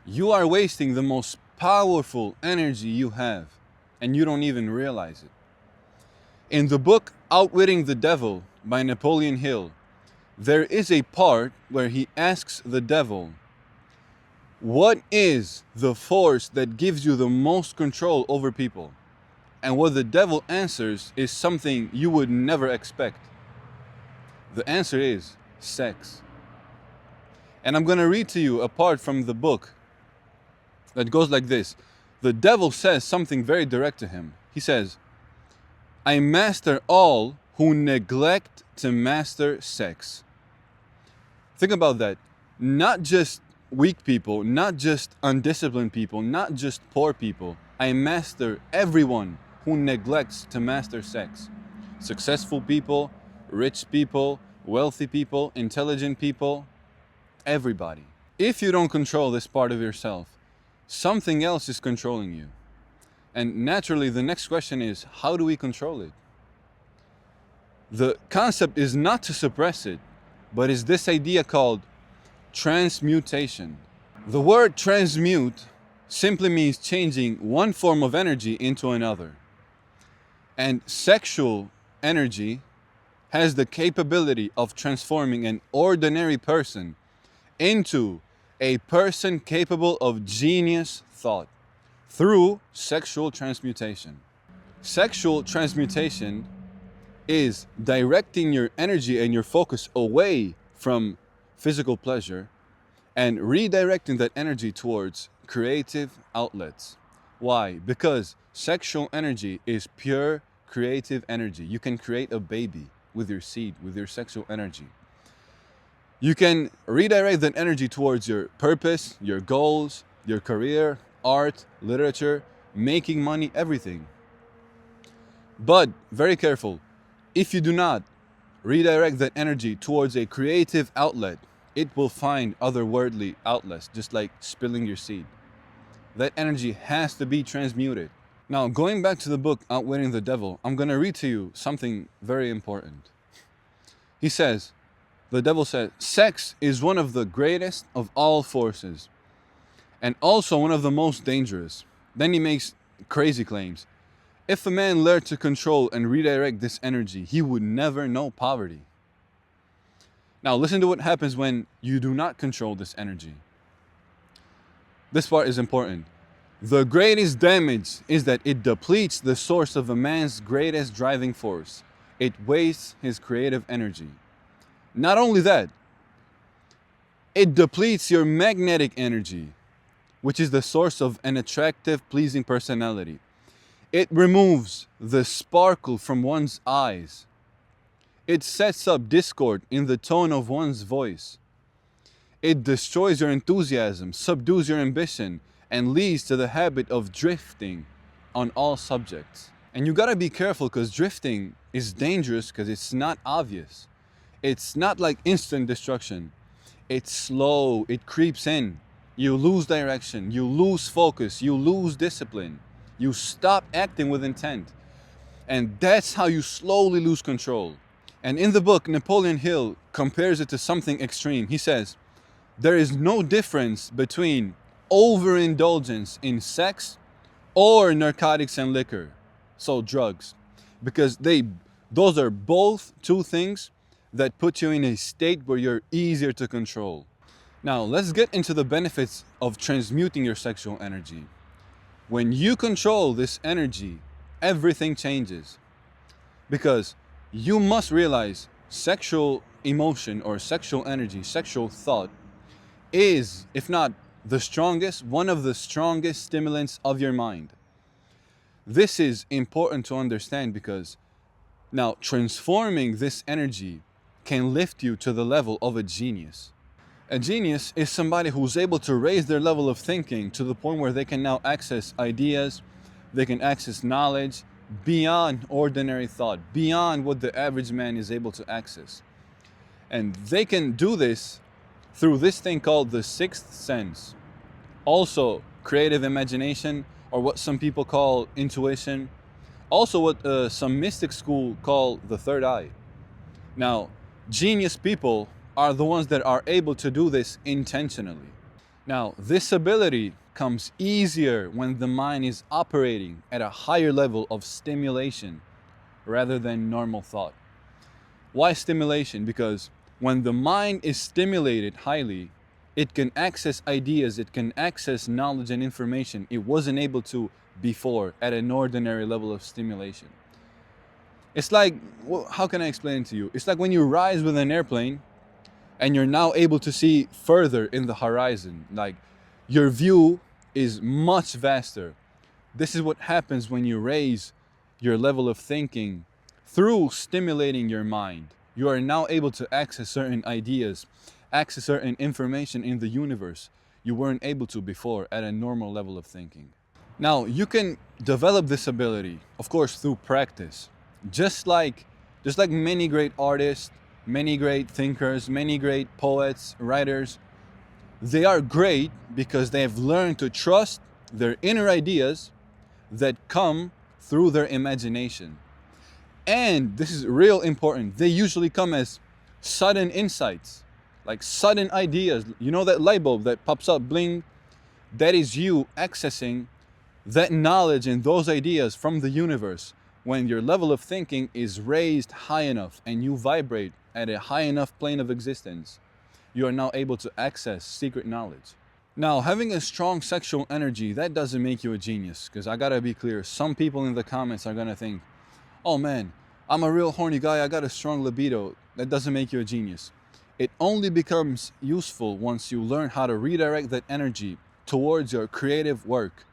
you are wasting the most powerful energy you have, and you don't even realize it. In the book Outwitting the Devil by Napoleon Hill, there is a part where he asks the devil, what is the force that gives you the most control over people? And what the devil answers is something you would never expect. The answer is sex. And I'm going to read to you a part from the book that goes like this. The devil says something very direct to him. He says, I master all who neglect to master sex. Think about that. Not just weak people, not just undisciplined people, not just poor people. I master everyone who neglects to master sex. Successful people, rich people, wealthy people, intelligent people, everybody. If you don't control this part of yourself, something else is controlling you. And naturally, the next question is, how do we control it? The concept is not to suppress it, but is this idea called transmutation. The word transmute simply means changing one form of energy into another. And sexual energy has the capability of transforming an ordinary person into a person capable of genius thought through sexual transmutation. Sexual transmutation is directing your energy and your focus away from physical pleasure and redirecting that energy towards creative outlets. Why? Because sexual energy is pure creative energy. You can create a baby with your seed, with your sexual energy. You can redirect that energy towards your purpose, your goals, your career, art, literature, making money, everything. But very careful, if you do not redirect that energy towards a creative outlet, it will find otherworldly outlets, just like spilling your seed. That energy has to be transmuted. Now, going back to the book Outwitting the Devil, I'm going to read to you something very important. He says, the devil says, sex is one of the greatest of all forces, and also one of the most dangerous. Then he makes crazy claims. If a man learned to control and redirect this energy, he would never know poverty. Now listen to what happens when you do not control this energy. This part is important. The greatest damage is that it depletes the source of a man's greatest driving force. It wastes his creative energy. Not only that, it depletes your magnetic energy, which is the source of an attractive, pleasing personality. It removes the sparkle from one's eyes. It sets up discord in the tone of one's voice. It destroys your enthusiasm, subdues your ambition, and leads to the habit of drifting on all subjects. And you gotta be careful, because drifting is dangerous because it's not obvious. It's not like instant destruction. It's slow, it creeps in. You lose direction, you lose focus, you lose discipline. You stop acting with intent. And that's how you slowly lose control. And in the book, Napoleon Hill compares it to something extreme. He says, there is no difference between overindulgence in sex or narcotics and liquor, so drugs, because those are both two things that put you in a state where you're easier to control. Now, let's get into the benefits of transmuting your sexual energy. When you control this energy, everything changes. Because you must realize sexual emotion or sexual energy, sexual thought is, if not the strongest, one of the strongest stimulants of your mind. This is important to understand because now transforming this energy can lift you to the level of a genius. A genius is somebody who's able to raise their level of thinking to the point where they can now access ideas, they can access knowledge beyond ordinary thought, beyond what the average man is able to access. And they can do this through this thing called the sixth sense. Also, creative imagination, or what some people call intuition. Also what some mystic school call the third eye. Now, genius people are the ones that are able to do this intentionally. Now, this ability comes easier when the mind is operating at a higher level of stimulation rather than normal thought. Why stimulation? Because when the mind is stimulated highly, it can access ideas, it can access knowledge and information it wasn't able to before at an ordinary level of stimulation. It's like, well, how can I explain it to you? It's like when you rise with an airplane and you're now able to see further in the horizon. Like your view is much vaster. This is what happens when you raise your level of thinking through stimulating your mind. You are now able to access certain ideas, access certain information in the universe you weren't able to before at a normal level of thinking. Now, you can develop this ability, of course, through practice. Just like many great artists, many great thinkers, many great poets, writers, they are great because they have learned to trust their inner ideas that come through their imagination. And this is real important. They usually come as sudden insights, like sudden ideas. You know that light bulb that pops up, bling? That is you accessing that knowledge and those ideas from the universe when your level of thinking is raised high enough and you vibrate at a high enough plane of existence. You are now able to access secret knowledge. Now, having a strong sexual energy, that doesn't make you a genius, because I gotta be clear, some people in the comments are gonna think, oh man, I'm a real horny guy, I got a strong libido. That doesn't make you a genius. It only becomes useful once you learn how to redirect that energy towards your creative work.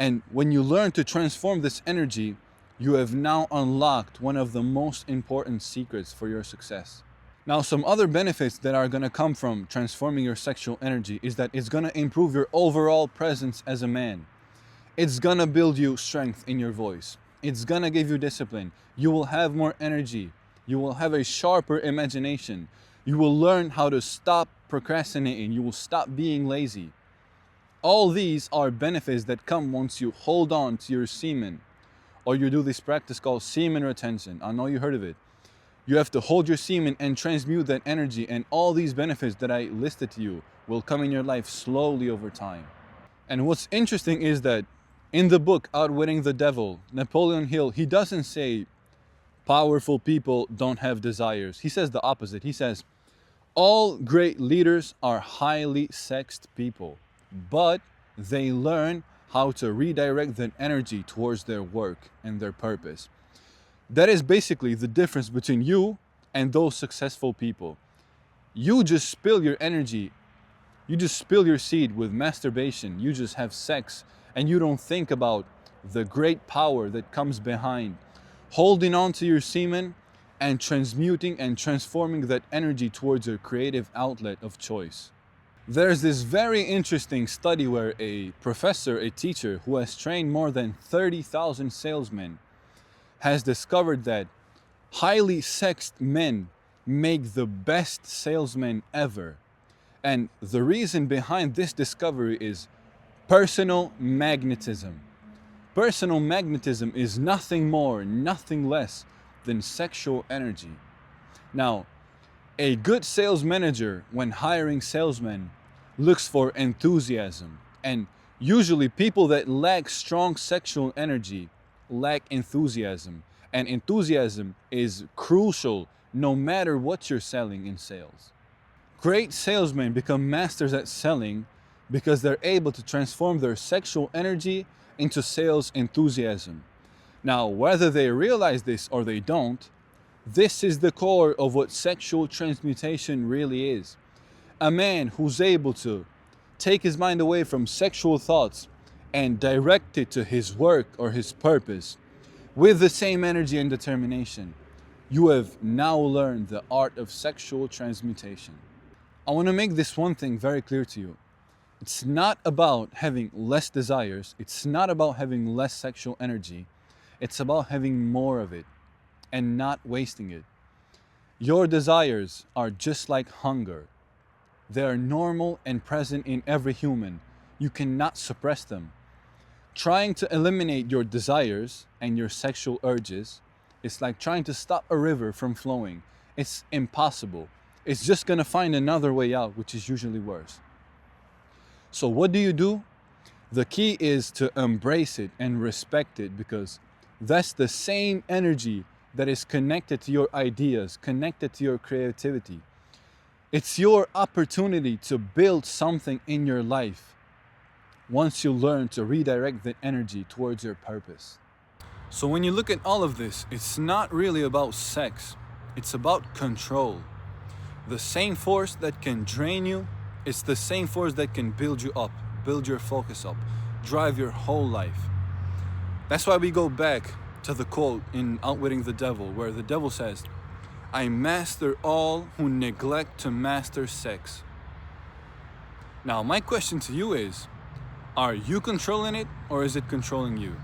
And when you learn to transform this energy, you have now unlocked one of the most important secrets for your success. Now, some other benefits that are going to come from transforming your sexual energy is that it's going to improve your overall presence as a man. It's going to build you strength in your voice. It's going to give you discipline. You will have more energy. You will have a sharper imagination. You will learn how to stop procrastinating. You will stop being lazy. All these are benefits that come once you hold on to your semen, or you do this practice called semen retention. I know you heard of it. You have to hold your semen and transmute that energy, and all these benefits that I listed to you will come in your life slowly over time. And what's interesting is that in the book Outwitting the Devil, Napoleon Hill, he doesn't say powerful people don't have desires. He says the opposite. He says all great leaders are highly sexed people, but they learn how to redirect that energy towards their work and their purpose. That is basically the difference between you and those successful people. You just spill your energy, you just spill your seed with masturbation, you just have sex, and you don't think about the great power that comes behind holding on to your semen and transmuting and transforming that energy towards your creative outlet of choice. There's this very interesting study where a professor, a teacher who has trained more than 30,000 salesmen, has discovered that highly sexed men make the best salesmen ever. And the reason behind this discovery is personal magnetism. Personal magnetism is nothing more, nothing less than sexual energy. Now, a good sales manager, when hiring salesmen, looks for enthusiasm. And usually people that lack strong sexual energy lack enthusiasm. And enthusiasm is crucial no matter what you're selling in sales. Great salesmen become masters at selling because they're able to transform their sexual energy into sales enthusiasm. Now, whether they realize this or they don't, this is the core of what sexual transmutation really is. A man who's able to take his mind away from sexual thoughts and direct it to his work or his purpose with the same energy and determination, you have now learned the art of sexual transmutation. I want to make this one thing very clear to you. It's not about having less desires. It's not about having less sexual energy. It's about having more of it and not wasting it. Your desires are just like hunger. They are normal and present in every human. You cannot suppress them. Trying to eliminate your desires and your sexual urges is like trying to stop a river from flowing. It's impossible. It's just going to find another way out, which is usually worse. So what do? The key is to embrace it and respect it, because that's the same energy that is connected to your ideas, connected to your creativity. It's your opportunity to build something in your life once you learn to redirect the energy towards your purpose. So when you look at all of this, it's not really about sex. It's about control. The same force that can drain you, it's the same force that can build you up, build your focus up, drive your whole life. That's why we go back to the quote in Outwitting the Devil, where the devil says, "I master all who neglect to master sex." Now, my question to you is, are you controlling it, or is it controlling you?